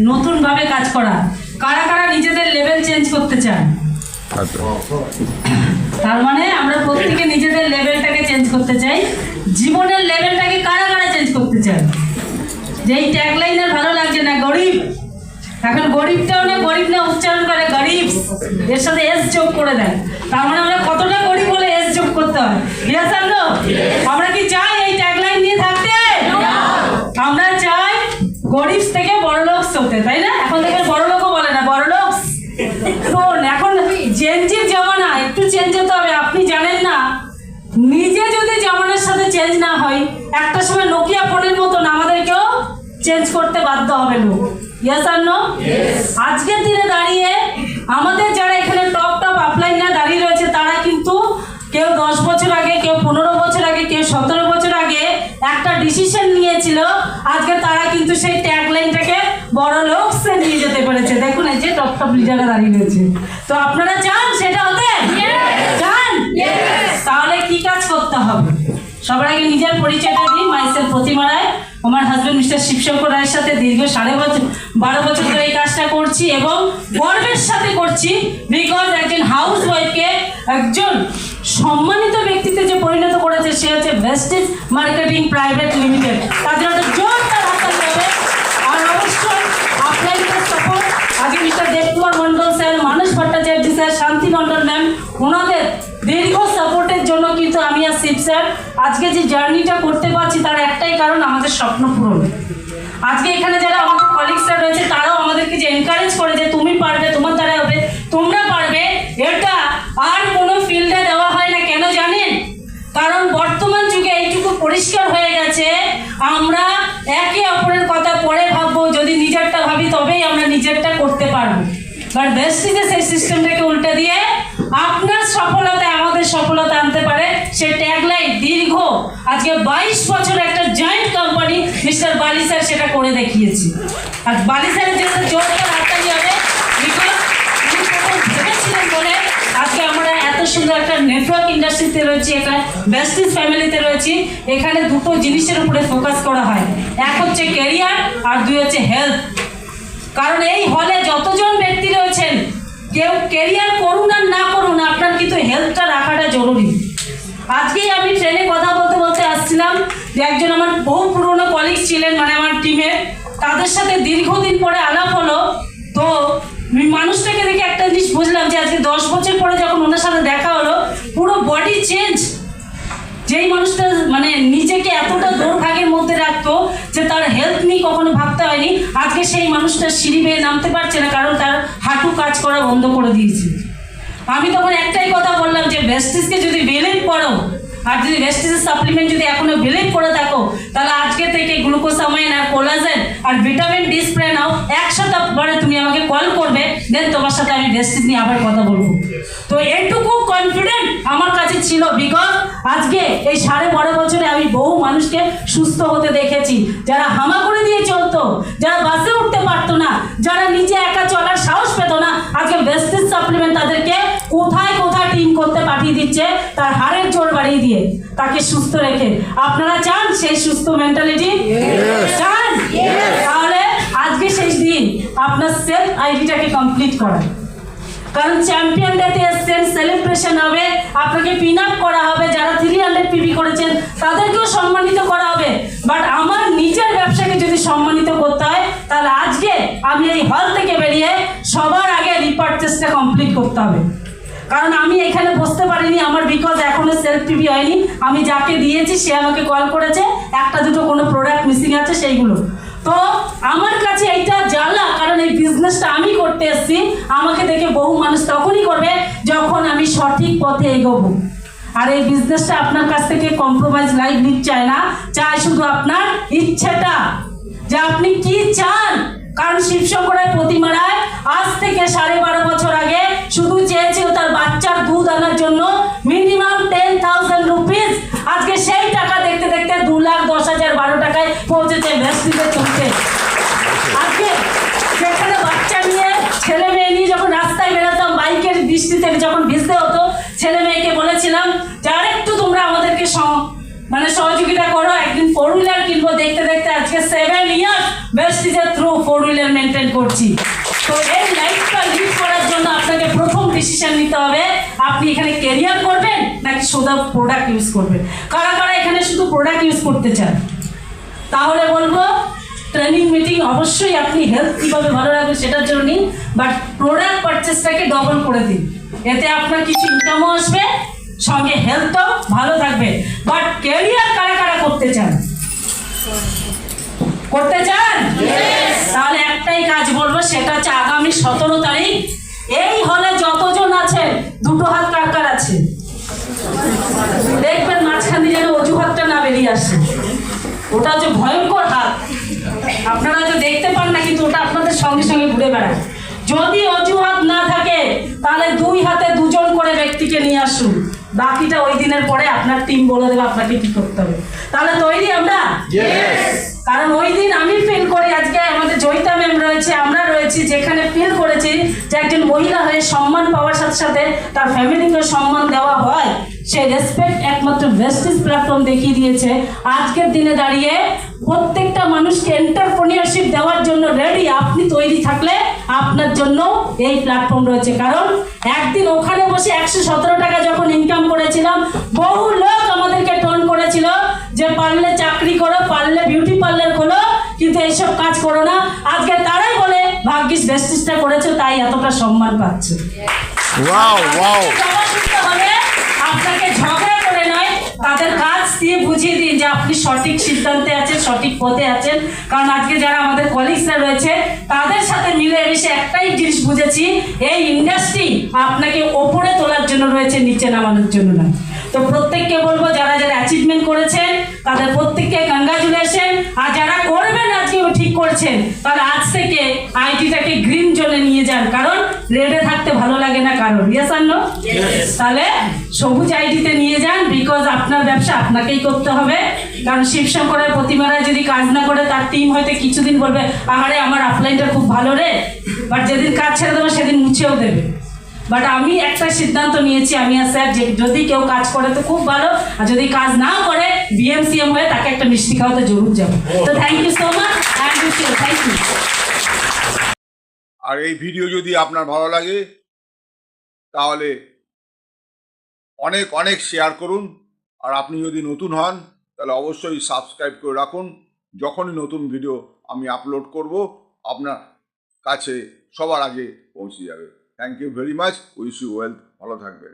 নতুনভাবে কাজ করা। কারা কারা নিজেদের লেভেল চেঞ্জ করতে চান? তার মানে আমরা প্রত্যেকে নিজেদের লেভেলটাকে চেঞ্জ করতে চাই। জীবনের লেভেলটাকে কারা কারা চেঞ্জ করতে চান? যেই ট্যাগলাইনের ভালো লাগছে না, গরিব, এখন গরিবটাও না গরিব না উচ্চারণ করে গরিব, এর সাথে এস যোগ করে দেয়। তার মানে আমরা কতটা গরিব বলে এস যোগ করতে হয়। আমরা কি চাই এই ট্যাগলাইন নিয়ে থাকতে? আমরা চাই গরিব থেকে বড়লোক হতে, তাই না? এখন থেকে বড়লোকও বলে না, বড়লোক। এখন চেঞ্জের জামানা, একটু চেঞ্জ হতে হবে। আপনি জানেন না, নিজে যদি জামানার সাথে চেঞ্জ না হয়, একটা সময় নোকিয়া ফোনের মতন আমাদেরকেও চেঞ্জ করতে বাধ্য হবে লোক। ইয়েস আর নো? আজকের দিনে দাঁড়িয়ে আমাদের যারা এখানে টপ টপ আপলাইনে দাঁড়িয়ে রয়েছে, তারা কিন্তু কেউ 10 বছর আগে, কেউ 15 বছর আগে, কেউ 17 বছর আগে একটা ডিসিশন নিয়েছিল। আজকে তারা কিন্তু সেই ট্যাগলাইনটাকে বড় লোকসে নিয়ে যেতে পেরেছে। দেখুন এই যে টপ টপ লিডাররা দাঁড়িয়ে রয়েছে। তো আপনারা চান সেটা হতে? চান? তাহলে কি কাজ করতে হবে? সবার আগে নিজের পরিচয়টা দিই। মাইসেলফ প্রতিমা রায়। আমার হাজবেন্ড মিস্টার শিবশঙ্কর রায়ের সাথে দীর্ঘ 12 বছর ধরে এই কাজটা করছি এবং গর্বের সাথে করছি। বিকজ একজন হাউস ওয়াইফকে একজন সম্মানিত ব্যক্তিতে যে পরিণত করেছে সে হচ্ছে ভেস্টিজ মার্কেটিং প্রাইভেট লিমিটেড। তাদের একটা জোরদার হাততালি হবে। আর অবশ্যই আপনাদের সাপোর্ট, আগে মিস্টার দেবকুমার মন্ডল স্যার, মানস ভট্টাচার্য স্যার, শান্তি মন্ডল ম্যাম, ওনাদের দীর্ঘ সাপোর্টের জন্য কিন্তু আমি আর শিব স্যার আজকে যে জার্নিটা করতে পারছি, তার একটাই কারণ, আমাদের স্বপ্ন পূরণ। আজকে এখানে যারা আমাদের কলিগসরা রয়েছে তারাও আমাদেরকে যে এনকারেজ করে যে তুমি পারবে, তোমার দ্বারা হবে, তোমরা পারবে, এটা আর কোনো ফিল্ডে দেওয়া হয় না। কেন জানেন? কারণ বর্তমান যুগে এইটুকু পরিষ্কার হয়ে গেছে, আমরা একে অপরের কথা পরে ভাববো, যদি নিজেরটা ভাবি তবেই আমরা নিজেরটা করতে পারবো। বাট ভেস্টিজে সেই সিস্টেমটাকে উল্টে দিয়ে আপনার সফলতায় আমাদের সফলতা আনতে পারে। সে ট্যাগলাইন দীর্ঘ আজকে 22 বছর একটা জয়েন্ট কোম্পানি মিস্টার বালি স্যার সেটা করে দেখিয়েছি। আর বালি স্যারের জন্য জোরদার হাততালি হবে। বিকজ উনি প্রথম ভেবেছিলেন বলে আজকে আমরা এত সুন্দর একটা নেটওয়ার্ক ইন্ডাস্ট্রিতে রয়েছি, একটা ভেস্টিজ ফ্যামিলিতে রয়েছি। এখানে দুটো জিনিসের উপরে ফোকাস করা হয়, এক হচ্ছে ক্যারিয়ার আর দুই হচ্ছে হেলথ। কারণ এই হলে যতজন ব্যক্তি রয়েছেন, কেউ ক্যারিয়ার করুন আর না করুন, আপনার কিন্তু হেলথটা রাখাটা জরুরি। আজকেই আমি ট্রেনে কথা বলতে বলতে আসছিলাম যে একজন আমার বহু পুরনো কলিগ ছিলেন, মানে আমার টিমের, তাদের সাথে দীর্ঘদিন পরে আলাপ হলো। তো মানুষটাকে দেখে একটা জিনিস বুঝলাম যে আজকে 10 বছর পরে যখন ওনার সাথে দেখা হলো, পুরো বডি চেঞ্জ। যেই মানুষটা মানে নিজেকে এতটা দুর্ভাগ্যের মধ্যে রাখতো যে তার হেলথ নিয়ে কখনো ভাবতে হয়নি, আজকে সেই মানুষটা সিঁড়ি বেয়ে নামতে পারছে না, কারণ তার হাঁটু কাজ করা বন্ধ করে দিয়েছে। আমি তখন একটাই কথা বললাম যে ভেস্টিজকে যদি বিলিভ করো, আর যদি ভেস্টিজের সাপ্লিমেন্ট যদি এখনো বিলিভ করে থাকো, তাহলে আজকে থেকে গ্লুকোসামাইন আর কোলাজেন আর ভিটামিন ডি স্প্রে নাও। 1 সপ্তাহ তুমি আমাকে কল করবে, দেন তোমার সাথে আমি ভেস্টিজ নিয়ে আবার কথা বলবো। তো এইটুকু কনফিডেন্ট আমার কাছে ছিল, বিকজ আজকে এই 12.5 বছরে আমি বহু মানুষকে সুস্থ হতে দেখেছি, যারা হামা করে দিয়ে চলতো, যারা বাসে উঠতে পারতো না, যারা নিজে একা চলার সাহস পেত না, আজকে ভেস্টিজ সাপ্লিমেন্ট তাদেরকে কোথায় কোথায় টিম করতে পাঠিয়ে দিচ্ছে, তার হাড়ের জোর বাড়িয়ে দিয়ে তাকে সুস্থ রেখে। আপনারা চান সেই সুস্থ মেন্টালিটি? চান? তাহলে আজকে সেই দিন আপনার সেলফ আইডিটাকে কমপ্লিট করা। কারণ চ্যাম্পিয়ন ডেতে এসছেন, সেলিব্রেশন হবে, আপনাকে পিন আপ করা হবে, যারা 300 পিবি করেছেন তাদেরকেও সম্মানিত করা হবে। বাট আমার নিজের ব্যবসাকে যদি সম্মানিত করতে হয়, তাহলে আজকে আমি এই হল থেকে বেরিয়ে সবার আগে রিপারচেসটা কমপ্লিট করতে হবে। কারণ আমি এখানে বসতে পারিনি আমার, বিকজ এখনো সেলফ পিবি হয়নি। আমি যাকে দিয়েছি সে আমাকে কল করেছে, একটা দুটো কোনো প্রোডাক্ট মিসিং আছে সেইগুলো। তো আমার কাছে এইটা জ্বালা, কারণ এই বিজনেসটা আমি করতে এসেছি। আমাকে দেখে বহু মানুষ তখনই করবে যখন আমি সঠিক পথে এগোবো। আর এই বিজনেসটা আপনার কাছ থেকে কম্প্রোমাইজ লাইফ নিতে চায় না, চায় শুধু আপনার ইচ্ছেটা, যে আপনি কি চান। কারণ শিবশঙ্কর রায় প্রতিমা রায় আজ থেকে 12.5 বছর আগে শুধু চেয়েছিল তার বাচ্চার দুধ আনার জন্য মিনিমাম 10,000 রুপিস। আজকে সেই টাকা দেখতে দেখতে 2,10,012 টাকায় পৌঁছেছে ভেস্টিজের চলতে। আজকে সেখানে বাচ্চা নিয়ে, ছেলে মেয়ে নিয়ে যখন রাস্তায় বেরোতাম, বাইকের বৃষ্টিতে যখন ভিজতে হতো, ছেলে মেয়েকে বলেছিলাম যে আরেকটু তোমরা আমাদেরকে মানে সহযোগিতা করো। একদিন 4 হুইলার কিনবো, দেখতে দেখতে আজকে 7 ইয়ার্স বেস্টিজের থ্রু 4 হুইলার মেনটেন করছি। তো এই লাইফটা লিড করার জন্য আপনাকে প্রথম ডিসিশন নিতে হবে আপনি এখানে ক্যারিয়ার করবেন নাকি শুধু প্রোডাক্ট ইউজ করবেন। কারা কারা এখানে শুধু প্রোডাক্ট ইউজ করতে চান? তাহলে বলবো ট্রেনিং মিটিং অবশ্যই আপনি হেলথ কীভাবে ভালো রাখবেন সেটার জন্য নিন, বাট প্রোডাক্ট পারচেসটাকে ডবল করে দিন। এতে আপনার কিছু ইনকামও আসবে, সঙ্গে হেলথটাও ভালো থাকবে। বাট ক্যারিয়ার কারা কারা করতে চান? করতে চান? তাহলে একটাই কাজ বলবো, সেটা হচ্ছে আগামী 17 তারিখ এই হলে যতজন আছে দুটো হাত কার কার আছে দেখবেন, মাঝখানে যেন অজুহাতটা না বেরিয়ে আসে। ওটা হচ্ছে ভয়ঙ্কর হাত, আপনারা হয়তো দেখতে পান না, কিন্তু ওটা আপনাদের সঙ্গে সঙ্গে ঘুরে বেড়ায়। যদি অজুহাত না থাকে তাহলে 2 হাতে 2 জন করে ব্যক্তিকে নিয়ে আসুন, বাকিটা ওই দিনের পরে আপনার টিম বলে দেবে আপনাকে কি করতে হবে। তাহলে তৈরি আমরা? কারণ ওই দিন আমি ফিল করি, আজকে আমাদের জয়িতা ম্যাম রয়েছে, আমরা রয়েছি, যেখানে ফিল করেছি যে একজন মহিলা হয়ে সম্মান পাওয়ার সাথে সাথে তার ফ্যামিলিকে সম্মান দেওয়া হয়, সেই রেসপেক্ট একমাত্র ভেস্টিজ প্ল্যাটফর্ম দেখিয়ে দিয়েছে। আজকের দিনে দাঁড়িয়ে প্রত্যেকটা মানুষকে এন্টারপ্রেনিয়রশিপ দেওয়ার জন্য রেডি। আপনি তৈরি থাকলে আপনার জন্য এই প্ল্যাটফর্ম রয়েছে। কারণ একদিন ওখানে বসে 117 টাকা যখন ইনকাম করেছিলাম, বহু লোক আমাদেরকে টোন করেছিল যে পারলে চাকরি করো, পারলে বিউটি পার্লার খোলো, কিন্তু এইসব কাজ করো না। আজকে তারাই বলে ভাগ্যিস ভেস্টিজটা করেছো তাই এতটা সম্মান পাচ্ছ। আপনাকে ঝগড়া করে নয়, তাদের কাজ দিয়ে বুঝিয়ে দিন যে আপনি সঠিক সিদ্ধান্তে আছেন, সঠিক পথে আছেন। কারণ আজকে যারা আমাদের কলিগসরা রয়েছে তাদের সাথে মিলে এসে একটাই জিনিস বুঝেছি, এই ইন্ডাস্ট্রি আপনাকে ওপরে তোলার জন্য রয়েছে, নিচে নামানোর জন্য নয়। তো প্রত্যেককে বলবো যারা যারা অ্যাচিভমেন্ট করেছেন তাদের প্রত্যেককে কংগ্রাচুলেশন। আর যারা করবেন আজকে ঠিক করছেন, তাহলে আজ থেকে আইটিটাকে গ্রিন জোনে নিয়ে যান। কারণ রেডে থাকতে ভালো লাগে না কারণ, ইয়েস আর নো? তাহলে সবুজ আইটিতে নিয়ে যান, বিকজ আপনার ব্যবসা আপনাকেই করতে হবে। কারণ শিবশঙ্করের প্রতিমারা যদি কাজ না করে তার টিম হয়তো কিছুদিন বলবে আহারে আমার অফলাইনটা খুব ভালো রে, বাট যেদিন কাজ ছেড়ে দেবে সেদিন মুছেও দেবে। বাট আমি একটা সিদ্ধান্ত নিয়েছি, আমি আর স্যার, যে যদি কেউ কাজ করে তো খুব ভালো, আর যদি কাজ না করে বিএমসিএম হয়ে তাকে একটা মিষ্টি খাওয়াতে জরুর যাবো। তো thank you so much, thank you. আর এই ভিডিও যদি আপনার ভালো লাগে তাহলে অনেক অনেক শেয়ার করুন। আর আপনি যদি নতুন হন তাহলে অবশ্যই সাবস্ক্রাইব করে রাখুন। যখনই নতুন ভিডিও আমি আপলোড করব আপনার কাছে সবার আগে পৌঁছে যাবে। Thank you very much, wish you wealth, ভালো থাকবেন।